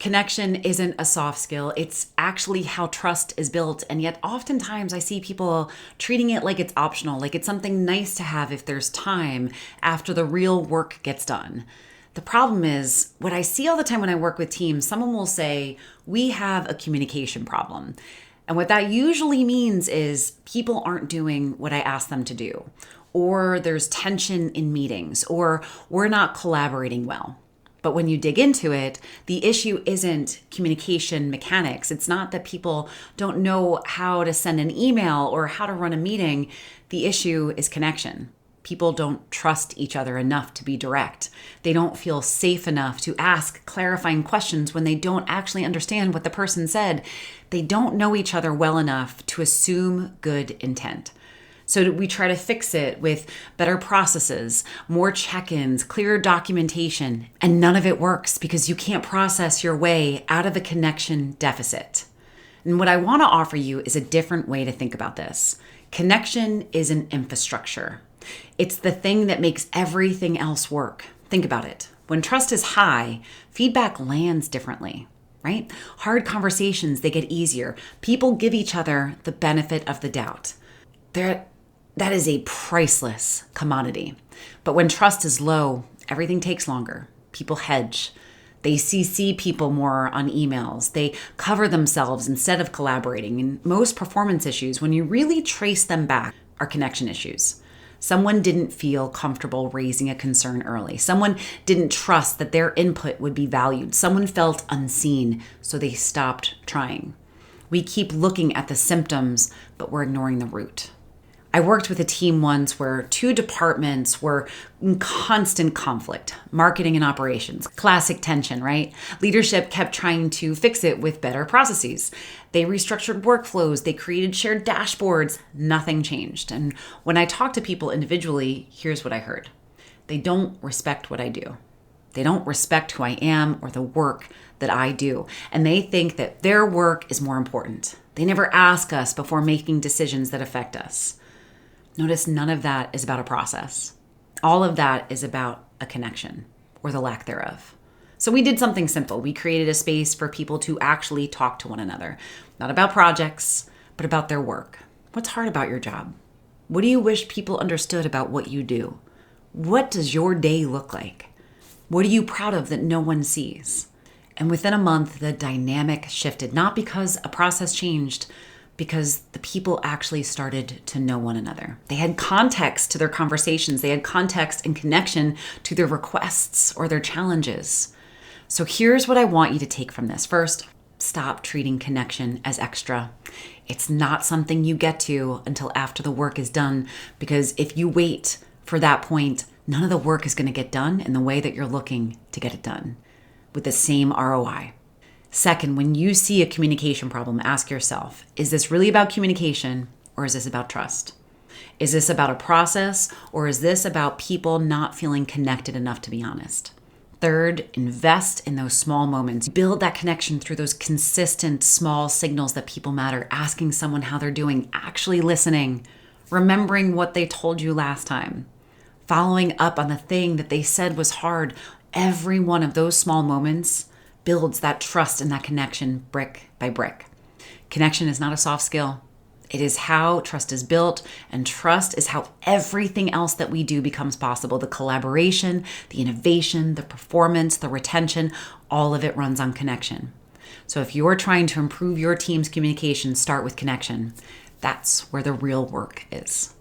Connection isn't a soft skill. It's actually how trust is built. And yet oftentimes I see people treating it like it's optional, like it's something nice to have if there's time after the real work gets done. The problem is what I see all the time when I work with teams, someone will say, we have a communication problem. And what that usually means is people aren't doing what I asked them to do, or there's tension in meetings, or we're not collaborating well. But when you dig into it, the issue isn't communication mechanics. It's not that people don't know how to send an email or how to run a meeting. The issue is connection. People don't trust each other enough to be direct. They don't feel safe enough to ask clarifying questions when they don't actually understand what the person said. They don't know each other well enough to assume good intent. So we try to fix it with better processes, more check-ins, clearer documentation, and none of it works because you can't process your way out of a connection deficit. And what I want to offer you is a different way to think about this. Connection is an infrastructure. It's the thing that makes everything else work. Think about it. When trust is high, feedback lands differently, right? Hard conversations, they get easier. People give each other the benefit of the doubt. That is a priceless commodity. But when trust is low, everything takes longer. People hedge. They CC people more on emails. They cover themselves instead of collaborating. And most performance issues, when you really trace them back, are connection issues. Someone didn't feel comfortable raising a concern early. Someone didn't trust that their input would be valued. Someone felt unseen, so they stopped trying. We keep looking at the symptoms, but we're ignoring the root. I worked with a team once where two departments were in constant conflict, marketing and operations. Classic tension, right? Leadership kept trying to fix it with better processes. They restructured workflows. They created shared dashboards. Nothing changed. And when I talked to people individually, here's what I heard. They don't respect what I do. They don't respect who I am or the work that I do. And they think that their work is more important. They never ask us before making decisions that affect us. Notice none of that is about a process. All of that is about a connection, or the lack thereof. So we did something simple. We created a space for people to actually talk to one another, not about projects, but about their work. What's hard about your job? What do you wish people understood about what you do? What does your day look like? What are you proud of that no one sees? And within a month, the dynamic shifted, not because a process changed, because the people actually started to know one another. They had context to their conversations. They had context and connection to their requests or their challenges. So here's what I want you to take from this. First, stop treating connection as extra. It's not something you get to until after the work is done, because if you wait for that point, none of the work is going to get done in the way that you're looking to get it done with the same ROI. Second, when you see a communication problem, ask yourself, is this really about communication or is this about trust? Is this about a process or is this about people not feeling connected enough to be honest? Third, invest in those small moments. Build that connection through those consistent small signals that people matter, asking someone how they're doing, actually listening, remembering what they told you last time, following up on the thing that they said was hard. Every one of those small moments builds that trust and that connection brick by brick. Connection is not a soft skill. It is how trust is built, and trust is how everything else that we do becomes possible. The collaboration, the innovation, the performance, the retention, all of it runs on connection. So if you're trying to improve your team's communication, start with connection. That's where the real work is.